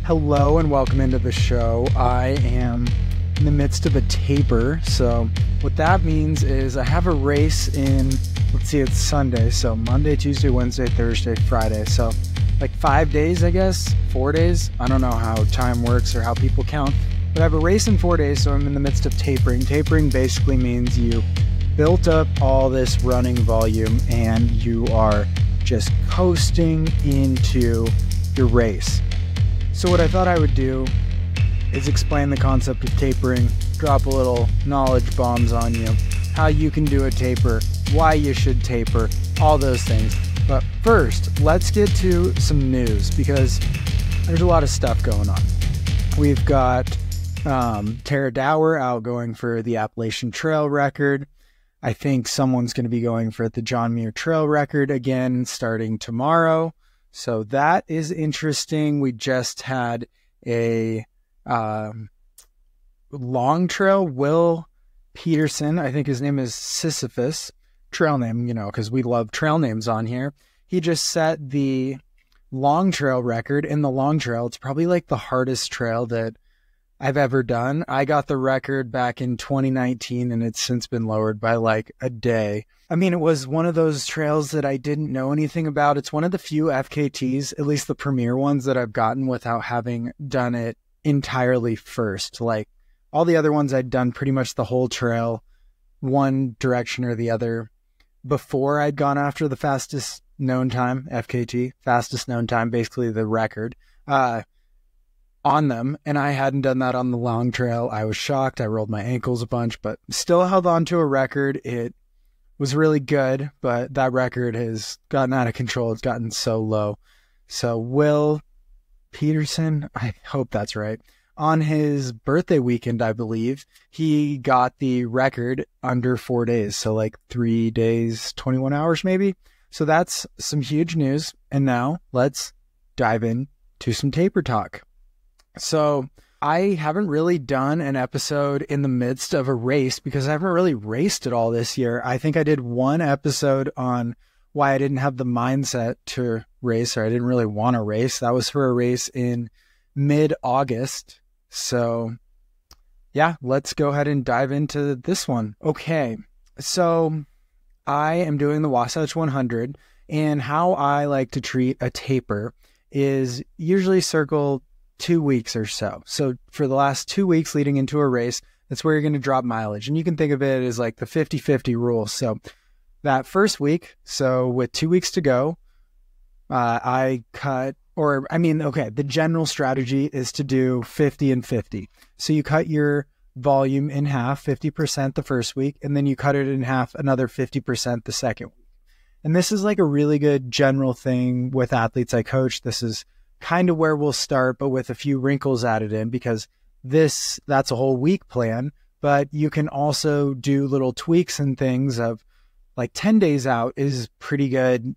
Hello and welcome into the show. I am in the midst of a taper. So what that means is I have a race in, let's see, it's Sunday. So Monday, Tuesday, Wednesday, Thursday, Friday. So like 5 days, I guess, 4 days. I don't know how time works or how people count, but I have a race in 4 days. So I'm in the midst of tapering. Tapering basically means you built up all this running volume and you are just coasting into your race. So what I thought I would do is explain the concept of tapering, drop a little knowledge bombs on you, how you can do a taper, why you should taper, all those things. But first, let's get to some news because there's a lot of stuff going on. We've got Tara Dower out going for the Appalachian Trail record. I think someone's going to be going for the John Muir Trail record again starting tomorrow. So that is interesting. We just had a long trail, Will Peterson, I think his name is Sisyphus, trail name, because we love trail names on here. He just set the long trail record in the long trail. It's probably like the hardest trail that I've ever done. I got the record back in 2019 and it's since been lowered by like a day. I mean, it was one of those trails that I didn't know anything about. It's one of the few FKTs, at least the premier ones, that I've gotten without having done it entirely first. Like all the other ones, I'd done pretty much the whole trail, one direction or the other, before I'd gone after the fastest known time, FKT, fastest known time, basically the record, on them. And I hadn't done that on the long trail. I was shocked. I rolled my ankles a bunch, but still held on to a record. It was really good, but that record has gotten out of control. It's gotten so low. So Will Peterson, I hope that's right, on his birthday weekend, I believe, he got the record under 4 days. So like 3 days, 21 hours maybe. So that's some huge news. And now let's dive in to some taper talk. So I haven't really done an episode in the midst of a race because I haven't really raced at all this year. I think I did one episode on why I didn't have the mindset to race, or I didn't really want to race. That was for a race in mid-August. So yeah, let's go ahead and dive into this one. Okay, so I am doing the Wasatch 100, and how I like to treat a taper is usually circle 2 weeks or so. So for the last 2 weeks leading into a race, that's where you're going to drop mileage. And you can think of it as like the 50-50 rule. So that first week, so with 2 weeks to go, the general strategy is to do 50 and 50. So you cut your volume in half, 50% the first week, and then you cut it in half another 50% the second week. And this is like a really good general thing with athletes I coach. This is kind of where we'll start, but with a few wrinkles added in, because that's a whole week plan, but you can also do little tweaks and things of like 10 days out is pretty good.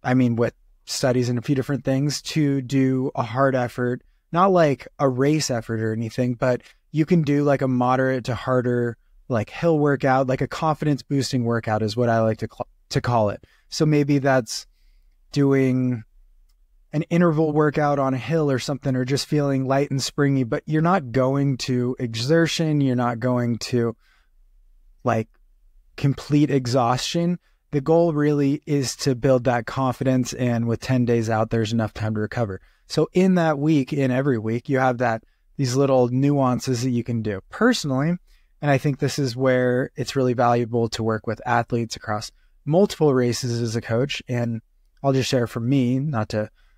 I mean, with studies and a few different things to do a hard effort, not like a race effort or anything, but you can do like a moderate to harder, like hill workout, like a confidence boosting workout is what I like to call it. So maybe that's doing an interval workout on a hill or something, or just feeling light and springy, but you're not going to exertion. You're not going to like complete exhaustion. The goal really is to build that confidence. And with 10 days out, there's enough time to recover. So in that week, in every week, you have these little nuances that you can do personally. And I think this is where it's really valuable to work with athletes across multiple races as a coach. And I'll just share from me,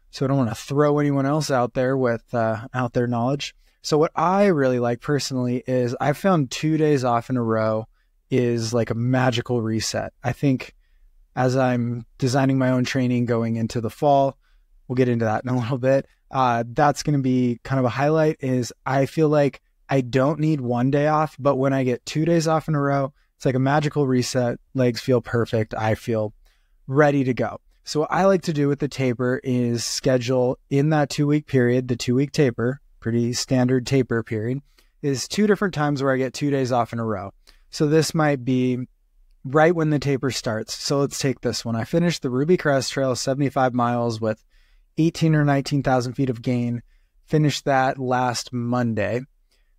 so I don't want to throw anyone else out there with out there knowledge. So what I really like personally is I've found 2 days off in a row is like a magical reset. I think as I'm designing my own training going into the fall, we'll get into that in a little bit. That's going to be kind of a highlight. Is I feel like I don't need 1 day off, but when I get 2 days off in a row, it's like a magical reset. Legs feel perfect. I feel ready to go. So what I like to do with the taper is schedule in that 2 week period, the 2 week taper, pretty standard taper period, is 2 different times where I get 2 days off in a row. So this might be right when the taper starts. So let's take this one. I finished the Ruby Crest Trail, 75 miles with 18 or 19,000 feet of gain, finished that last Monday.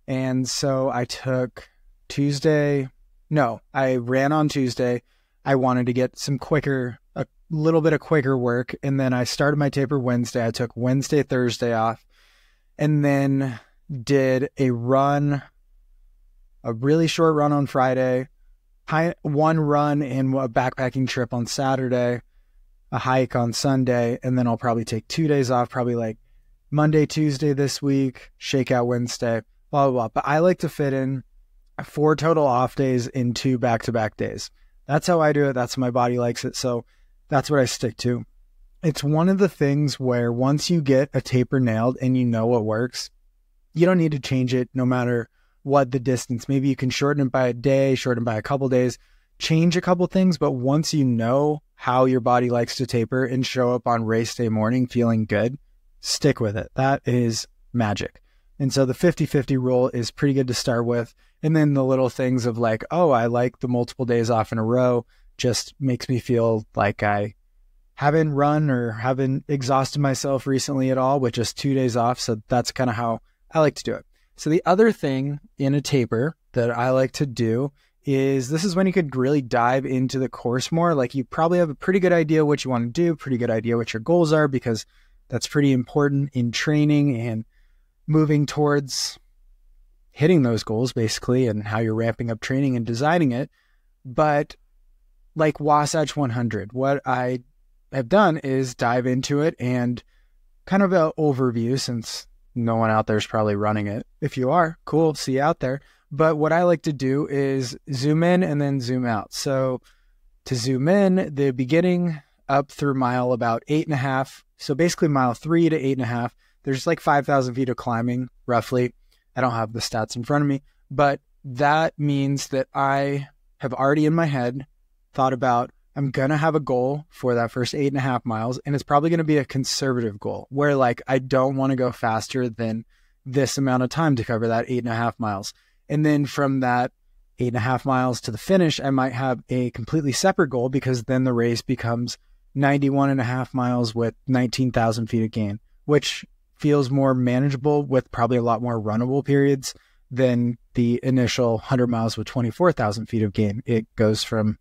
And so I took I ran on Tuesday. I wanted to get a little bit of quicker work. And then I started my taper Wednesday. I took Wednesday, Thursday off, and then did a really short run on Friday, one run and a backpacking trip on Saturday, a hike on Sunday, and then I'll probably take 2 days off, probably like Monday, Tuesday this week, shakeout Wednesday, blah, blah, blah. But I like to fit in 4 total off days in 2 back-to-back days. That's how I do it. That's how my body likes it. So that's what I stick to. It's one of the things where once you get a taper nailed and you know what works, you don't need to change it no matter what the distance. Maybe you can shorten it by a day, shorten it by a couple days, change a couple things. But once you know how your body likes to taper and show up on race day morning feeling good, stick with it. That is magic. And so the 50-50 rule is pretty good to start with. And then the little things of like, oh, I like the multiple days off in a row just makes me feel like I haven't run or haven't exhausted myself recently at all with just 2 days off. So that's kind of how I like to do it. So the other thing in a taper that I like to do is this is when you could really dive into the course more. Like you probably have a pretty good idea what you want to do, pretty good idea what your goals are, because that's pretty important in training and moving towards hitting those goals basically, and how you're ramping up training and designing it. But like Wasatch 100, what I have done is dive into it and kind of an overview, since no one out there is probably running it. If you are, cool, see you out there. But what I like to do is zoom in and then zoom out. So to zoom in, the beginning up through mile about 8.5. So basically mile 3 to 8.5. There's like 5,000 feet of climbing roughly. I don't have the stats in front of me, but that means that I have already in my head thought about, I'm going to have a goal for that first 8.5 miles. And it's probably going to be a conservative goal where like, I don't want to go faster than this amount of time to cover that 8.5 miles. And then from that 8.5 miles to the finish, I might have a completely separate goal, because then the race becomes 91.5 miles with 19,000 feet of gain, which feels more manageable with probably a lot more runnable periods than the initial 100 miles with 24,000 feet of gain. It goes from,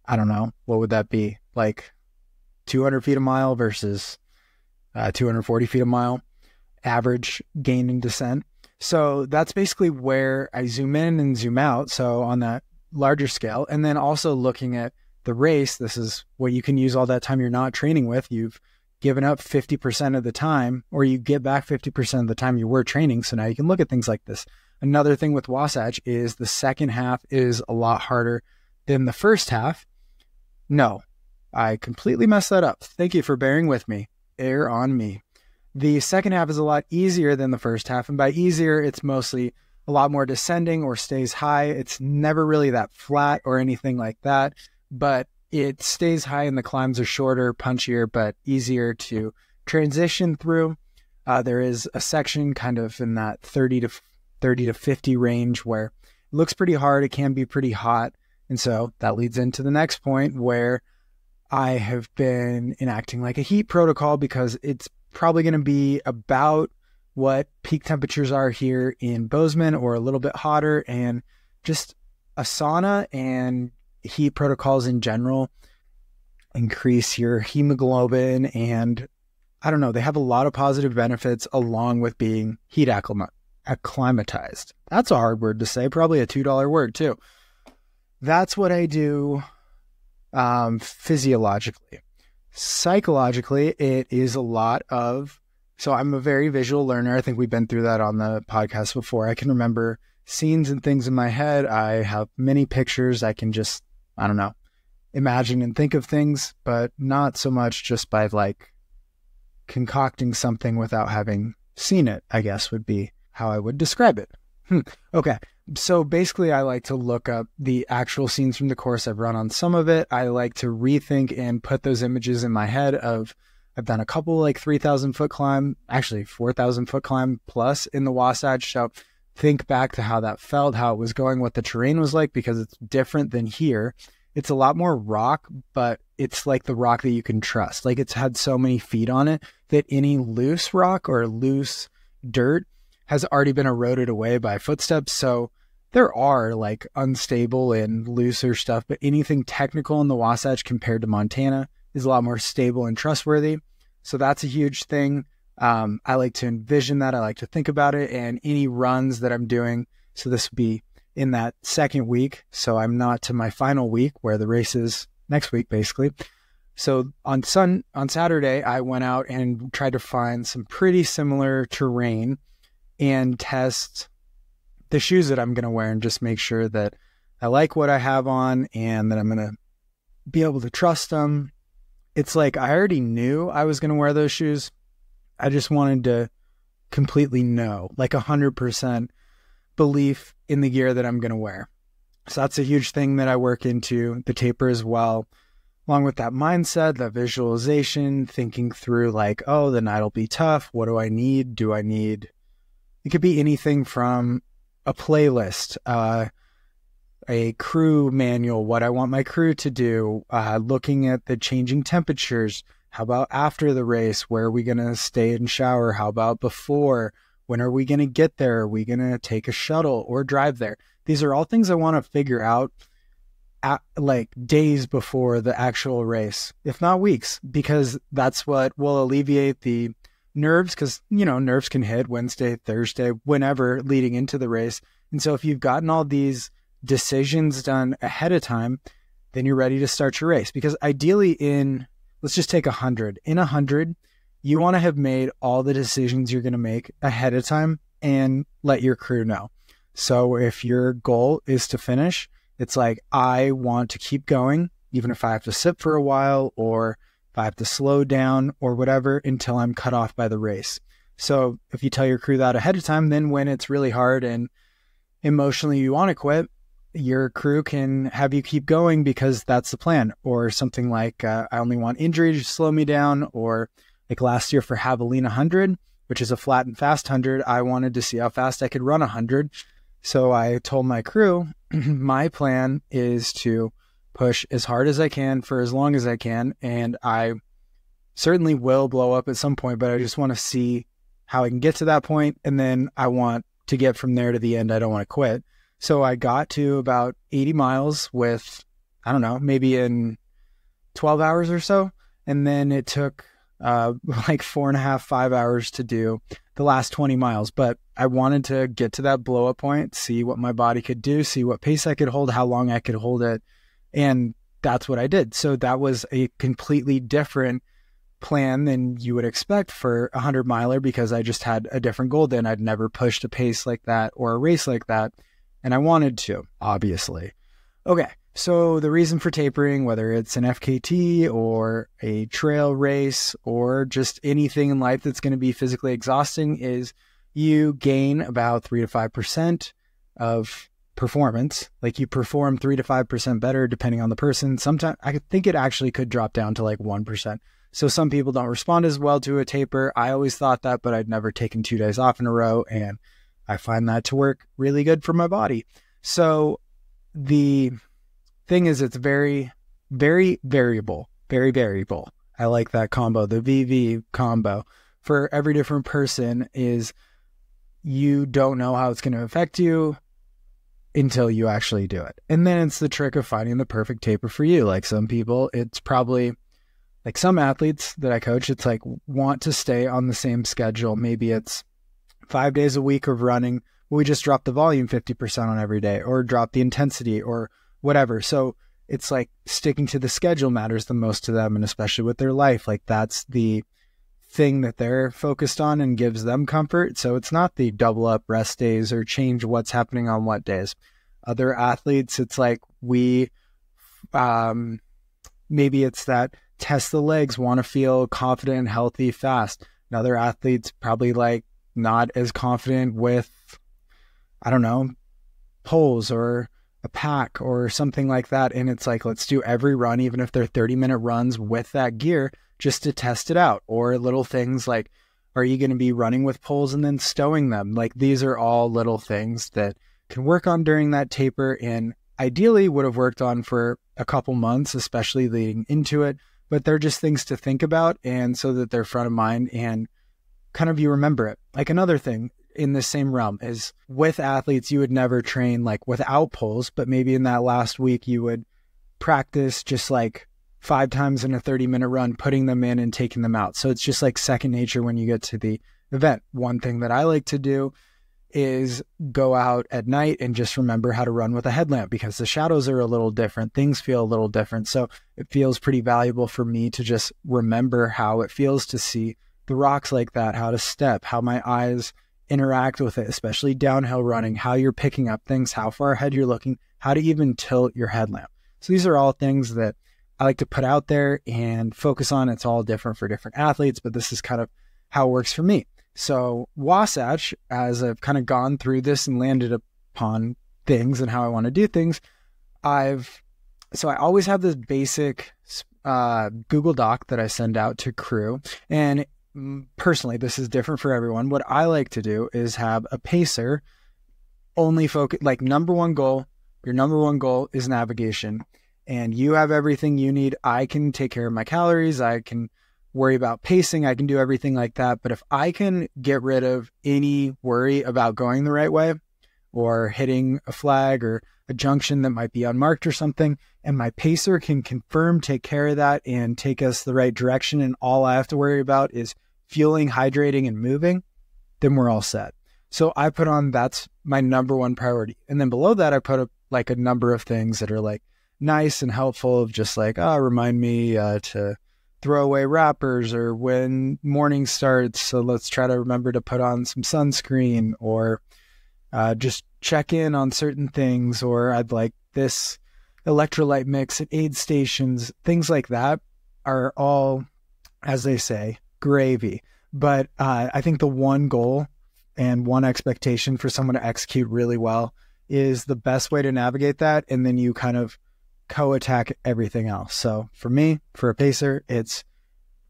I don't know, what would that be? Like 200 feet a mile versus 240 feet a mile average gain and descent. So that's basically where I zoom in and zoom out. So on that larger scale, and then also looking at the race, this is what you can use all that time you're not training with. You've given up 50% of the time, or you get back 50% of the time you were training. So now you can look at things like this. Another thing with Wasatch is the second half is a lot harder than the first half. No, I completely messed that up. Thank you for bearing with me. Err on me. The second half is a lot easier than the first half. And by easier, it's mostly a lot more descending or stays high. It's never really that flat or anything like that, but it stays high and the climbs are shorter, punchier, but easier to transition through. There is a section kind of in that 30 to 50 range where it looks pretty hard. It can be pretty hot. And so that leads into the next point where I have been enacting like a heat protocol, because it's probably going to be about what peak temperatures are here in Bozeman or a little bit hotter, and just a sauna and heat protocols in general increase your hemoglobin, and I don't know, they have a lot of positive benefits along with being heat acclimatized. That's a hard word to say, probably a $2 word too. That's what I do physiologically. Psychologally, it is a lot of, so I'm a very visual learner. I think we've been through that on the podcast before. I can remember scenes and things in my head. I have many pictures. I can just, I don't know, imagine and think of things, but not so much just by like concocting something without having seen it, I guess would be how I would describe it. Okay. So basically I like to look up the actual scenes from the course. I've run on some of it. I like to rethink and put those images in my head of, I've done a couple like 3,000 foot climb, actually 4,000 foot climb plus in the Wasatch. So think back to how that felt, how it was going, what the terrain was like, because it's different than here. It's a lot more rock, but it's like the rock that you can trust. Like it's had so many feet on it that any loose rock or loose dirt has already been eroded away by footsteps. So there are like unstable and looser stuff, but anything technical in the Wasatch compared to Montana is a lot more stable and trustworthy. So that's a huge thing. I like to envision that. I like to think about it, and any runs that I'm doing. So this would be in that second week. So I'm not to my final week where the race is next week, basically. So on Saturday, I went out and tried to find some pretty similar terrain and test the shoes that I'm going to wear and just make sure that I like what I have on and that I'm going to be able to trust them. It's like I already knew I was going to wear those shoes. I just wanted to completely know, like 100% belief in the gear that I'm going to wear. So that's a huge thing that I work into the taper as well. Along with that mindset, that visualization, thinking through like, oh, the night will be tough. What do I need? It could be anything from a playlist, a crew manual, what I want my crew to do, looking at the changing temperatures. How about after the race? Where are we going to stay and shower? How about before? When are we going to get there? Are we going to take a shuttle or drive there? These are all things I want to figure out like days before the actual race, if not weeks, because that's what will alleviate the nerves, because, nerves can hit Wednesday, Thursday, whenever leading into the race. And so if you've gotten all these decisions done ahead of time, then you're ready to start your race. Because ideally let's just take 100. In 100, you want to have made all the decisions you're going to make ahead of time and let your crew know. So if your goal is to finish, it's like, I want to keep going, even if I have to sit for a while or if I have to slow down or whatever until I'm cut off by the race. So if you tell your crew that ahead of time, then when it's really hard and emotionally you want to quit, your crew can have you keep going because that's the plan. Or something like, I only want injury to slow me down. Or like last year for Javelina 100, which is a flat and fast 100, I wanted to see how fast I could run 100. So I told my crew, my plan is to push as hard as I can for as long as I can. And I certainly will blow up at some point, but I just want to see how I can get to that point. And then I want to get from there to the end. I don't want to quit. So I got to about 80 miles with, I don't know, maybe in 12 hours or so. And then it took like 4.5, 5 hours to do the last 20 miles. But I wanted to get to that blow up point, see what my body could do, see what pace I could hold, how long I could hold it. And that's what I did. So that was a completely different plan than you would expect for a 100 miler, because I just had a different goal then. I'd never pushed a pace like that or a race like that. And I wanted to, obviously. Okay. So the reason for tapering, whether it's an FKT or a trail race or just anything in life that's going to be physically exhausting, is you gain about 3 to 5% of performance. Like you perform 3 to 5% better depending on the person. Sometimes I think it actually could drop down to like 1%. So some people don't respond as well to a taper. I always thought that, but I'd never taken 2 days off in a row, and I find that to work really good for my body. So the thing is, it's very, very variable, very variable. I like that combo, the VV combo. For every different person, is you don't know how it's going to affect you until you actually do it. And then it's the trick of finding the perfect taper for you. Like some people, it's probably like some athletes that I coach, it's like want to stay on the same schedule. Maybe it's 5 days a week of running. We just drop the volume 50% on every day, or drop the intensity or whatever. So it's like sticking to the schedule matters the most to them, and especially with their life. Like that's the thing that they're focused on and gives them comfort. So it's not the double up rest days or change what's happening on what days. Other athletes, it's like maybe it's that test the legs, want to feel confident and healthy fast. And other athletes probably like not as confident with, I don't know, poles or a pack or something like that. And it's like, let's do every run, even if they're 30-minute runs with that gear, just to test it out. Or little things like, are you going to be running with poles and then stowing them? Like these are all little things that can work on during that taper, and ideally would have worked on for a couple months, especially leading into it. But they're just things to think about, and so that they're front of mind and kind of you remember it. Like another thing in the same realm is with athletes, you would never train like without pulls, but maybe in that last week you would practice just like 5 times in a 30-minute run, putting them in and taking them out. So it's just like second nature when you get to the event. One thing that I like to do is go out at night and just remember how to run with a headlamp, because the shadows are a little different. Things feel a little different. So it feels pretty valuable for me to just remember how it feels to see the rocks like that, how to step, how my eyes interact with it, especially downhill running, how you're picking up things, how far ahead you're looking, how to even tilt your headlamp. So these are all things that I like to put out there and focus on. It's all different for different athletes, but this is kind of how it works for me. So Wasatch, as I've kind of gone through this and landed upon things and how I want to do things, I always have this basic Google Doc that I send out to crew. And personally, this is different for everyone. What I like to do is have a pacer only focus, like number one goal. Your number one goal is navigation, and you have everything you need. I can take care of my calories. I can worry about pacing. I can do everything like that. But if I can get rid of any worry about going the right way or hitting a flag or a junction that might be unmarked or something, and my pacer can confirm, take care of that and take us the right direction, and all I have to worry about is fueling, hydrating, and moving, then we're all set. So I put on, that's my number one priority. And then below that, I put up like a number of things that are like nice and helpful, of just like, remind me to throw away wrappers, or when morning starts, so let's try to remember to put on some sunscreen, or just check in on certain things, or I'd like this electrolyte mix at aid stations. Things like that are all, as they say, gravy. But I think the one goal and one expectation for someone to execute really well is the best way to navigate that, and then you kind of co-attack everything else. So for me, for a pacer, it's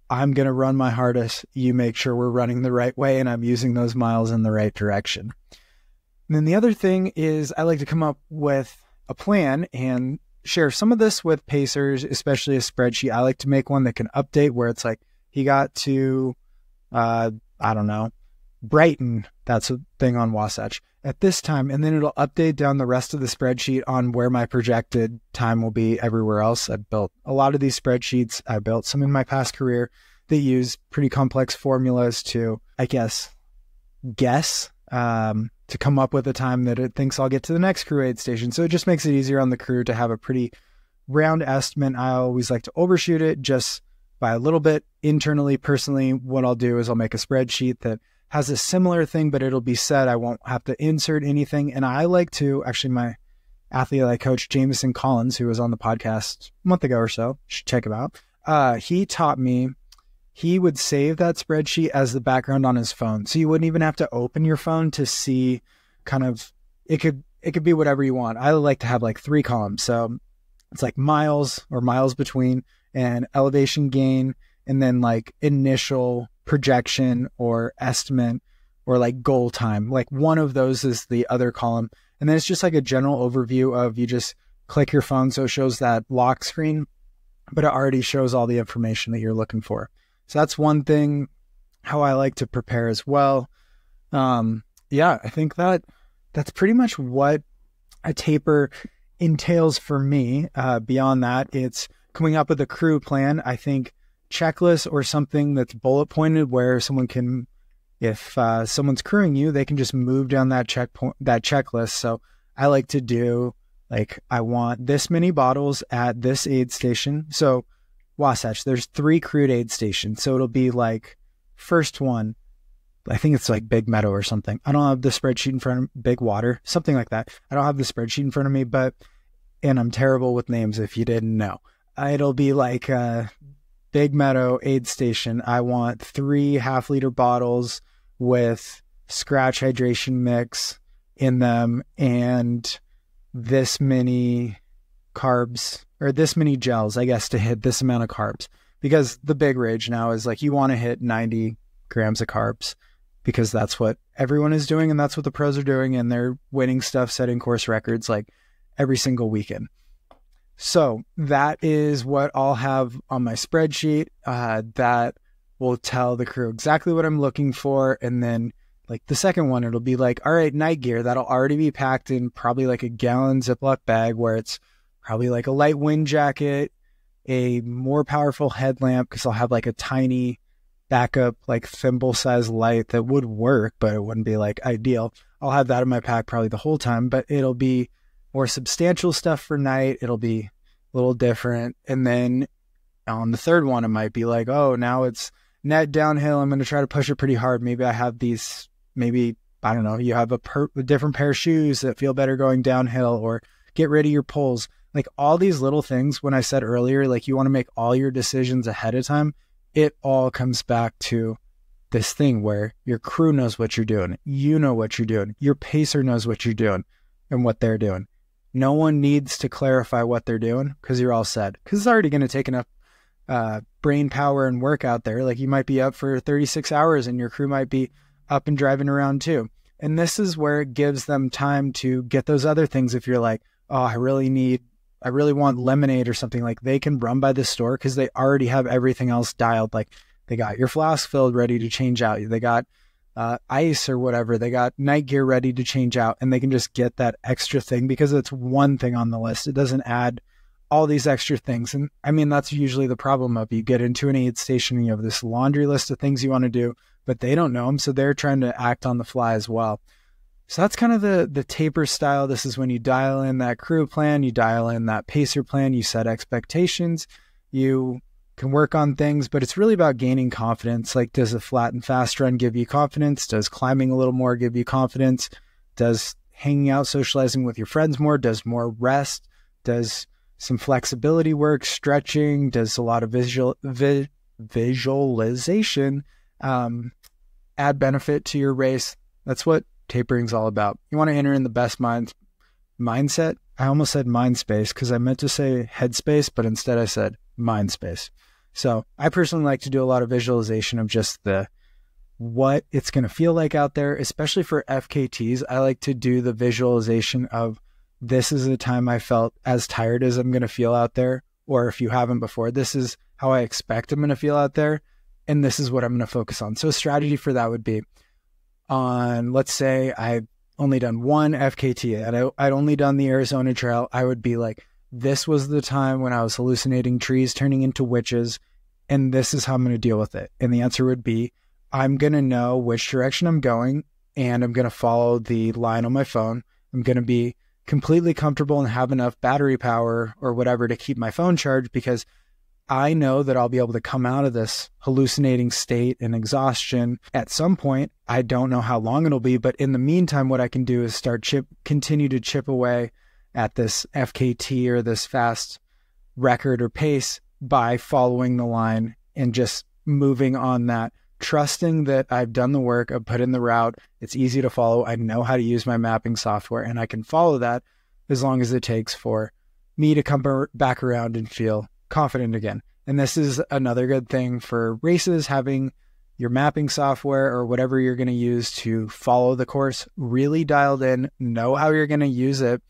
I'm going to run my hardest. You make sure we're running the right way and I'm using those miles in the right direction. And then the other thing is I like to come up with a plan and share some of this with pacers, especially a spreadsheet. I like to make one that can update, where it's like, he got to, Brighton, that's a thing on Wasatch, at this time, and then it'll update down the rest of the spreadsheet on where my projected time will be everywhere else. I've built a lot of these spreadsheets. I built some in my past career that use pretty complex formulas to, guess, to come up with a time that it thinks I'll get to the next crew aid station. So it just makes it easier on the crew to have a pretty round estimate. I always like to overshoot it just by a little bit. Internally, personally, what I'll do is I'll make a spreadsheet that has a similar thing, but it'll be set. I won't have to insert anything. And I like to, actually, my athlete I coach, Jameson Collins, who was on the podcast a month ago or so, you should check him out. He taught me, he would save that spreadsheet as the background on his phone. So you wouldn't even have to open your phone to see kind of, it could be whatever you want. I like to have like 3 columns. So it's like miles or miles between, and elevation gain, and then like initial projection or estimate, or like goal time. Like one of those is the other column. And then it's just like a general overview of, you just click your phone so it shows that lock screen, but it already shows all the information that you're looking for. So that's one thing, how I like to prepare as well. I think that's pretty much what a taper entails for me. Beyond that, it's coming up with a crew plan. I think checklist or something that's bullet pointed, where someone can, if someone's crewing you, they can just move down that checklist. So I like to do, like, I want this many bottles at this aid station. So Wasatch, there's 3 crewed aid stations. So it'll be like, first one, I think it's like Big Meadow or something. I don't have the spreadsheet in front of me. Big Water, something like that. I don't have the spreadsheet in front of me, and I'm terrible with names if you didn't know. It'll be like Big Meadow aid station. I want 3 half-liter bottles with scratch hydration mix in them, and this many carbs, or this many gels, I guess, to hit this amount of carbs. Because the big rage now is like, you want to hit 90 grams of carbs, because that's what everyone is doing, and that's what the pros are doing, and they're winning stuff, setting course records like every single weekend. So that is what I'll have on my spreadsheet, that will tell the crew exactly what I'm looking for. And then like the second one, it'll be like, all right, night gear, that'll already be packed in probably like a gallon Ziploc bag where it's probably like a light wind jacket, a more powerful headlamp, because I'll have like a tiny backup, like thimble size light that would work, but it wouldn't be like ideal. I'll have that in my pack probably the whole time, but it'll be more substantial stuff for night. It'll be a little different. And then on the third one, it might be like, oh, now it's net downhill. I'm going to try to push it pretty hard. Maybe I have these, maybe, I don't know, you have a different pair of shoes that feel better going downhill, or get rid of your poles. Like all these little things, when I said earlier, like you want to make all your decisions ahead of time, it all comes back to this thing where your crew knows what you're doing. You know what you're doing. Your pacer knows what you're doing and what they're doing. No one needs to clarify what they're doing because you're all set. Because it's already going to take enough brain power and work out there. Like you might be up for 36 hours and your crew might be up and driving around too. And this is where it gives them time to get those other things. If you're like, oh, I really want lemonade or something, like they can run by the store because they already have everything else dialed. Like they got your flask filled, ready to change out. They got ice or whatever. They got night gear ready to change out, and they can just get that extra thing because it's one thing on the list. It doesn't add all these extra things. And I mean, that's usually the problem of you get into an aid station and you have this laundry list of things you want to do, but they don't know them. So they're trying to act on the fly as well. So that's kind of the taper style. This is when you dial in that crew plan, you dial in that pacer plan, you set expectations, you can work on things, but it's really about gaining confidence. Like, does a flat and fast run give you confidence? Does climbing a little more give you confidence? Does hanging out, socializing with your friends more? Does more rest? Does some flexibility work, stretching? Does a lot of visualization add benefit to your race? That's what tapering's all about. You want to enter in the best mindset. I almost said mind space because I meant to say headspace, but instead I said mind space. So I personally like to do a lot of visualization of just what it's going to feel like out there, especially for FKTs. I like to do the visualization of, this is the time I felt as tired as I'm going to feel out there. Or if you haven't before, this is how I expect I'm going to feel out there. And this is what I'm going to focus on. So a strategy for that would be on, let's say I've only done one FKT and I'd only done the Arizona Trail. I would be like, this was the time when I was hallucinating trees turning into witches, and this is how I'm going to deal with it. And the answer would be, I'm going to know which direction I'm going, and I'm going to follow the line on my phone. I'm going to be completely comfortable and have enough battery power or whatever to keep my phone charged, because I know that I'll be able to come out of this hallucinating state and exhaustion at some point. I don't know how long it'll be, but in the meantime, what I can do is continue to chip away at this FKT or this fast record or pace by following the line and just moving on that, trusting that I've done the work, I've put in the route, it's easy to follow, I know how to use my mapping software, and I can follow that as long as it takes for me to come back around and feel confident again. And this is another good thing for races, having your mapping software or whatever you're going to use to follow the course really dialed in, know how you're going to use it,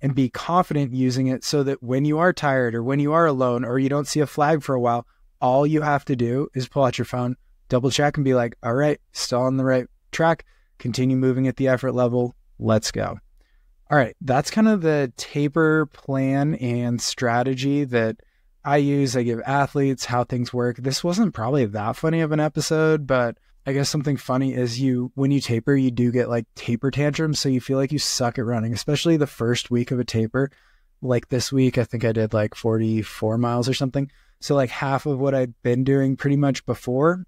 and be confident using it, so that when you are tired or when you are alone or you don't see a flag for a while, all you have to do is pull out your phone, double check, and be like, all right, still on the right track, continue moving at the effort level, let's go. All right, that's kind of the taper plan and strategy that I use. I give athletes how things work. This wasn't probably that funny of an episode, but I guess something funny is when you taper, you do get like taper tantrums. So you feel like you suck at running, especially the first week of a taper. Like this week, I think I did like 44 miles or something. So like half of what I'd been doing pretty much before,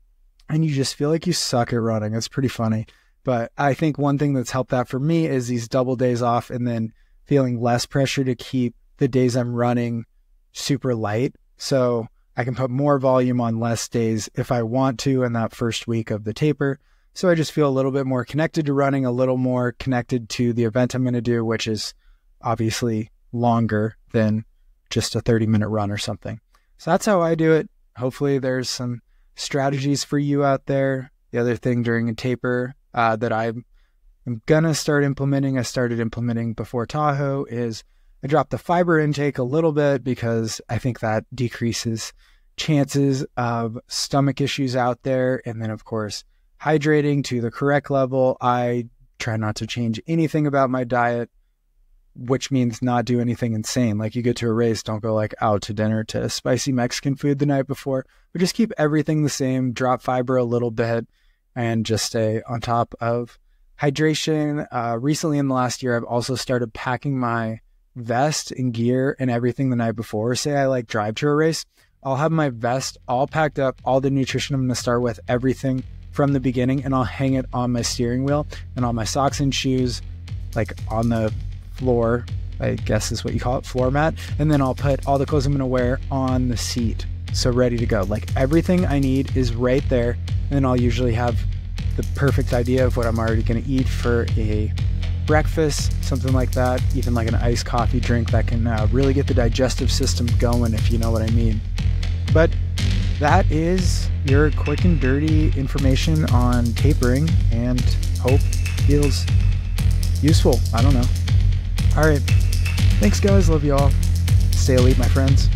and you just feel like you suck at running. It's pretty funny. But I think one thing that's helped that for me is these double days off, and then feeling less pressure to keep the days I'm running super light. So I can put more volume on less days if I want to in that first week of the taper. So I just feel a little bit more connected to running, a little more connected to the event I'm going to do, which is obviously longer than just a 30-minute run or something. So that's how I do it. Hopefully there's some strategies for you out there. The other thing during a taper that I'm going to start implementing, I started implementing before Tahoe, is I dropped the fiber intake a little bit because I think that decreases chances of stomach issues out there. And then, of course, hydrating to the correct level. I try not to change anything about my diet, which means not do anything insane. Like, you get to a race, don't go like out to dinner to spicy Mexican food the night before, but just keep everything the same, drop fiber a little bit, and just stay on top of hydration. Recently in the last year, I've also started packing my vest and gear and everything the night before. Say I like drive to a race, I'll have my vest all packed up, all the nutrition I'm going to start with, everything from the beginning, and I'll hang it on my steering wheel, and all my socks and shoes like on the floor, I guess is what you call it, floor mat. And then I'll put all the clothes I'm going to wear on the seat, so ready to go. Like, everything I need is right there. And then I'll usually have the perfect idea of what I'm already going to eat for a breakfast, something like that, even like an iced coffee drink that can really get the digestive system going, if you know what I mean. But that is your quick and dirty information on tapering, and hope feels useful. I don't know. All right. Thanks, guys. Love you all. Stay elite, my friends.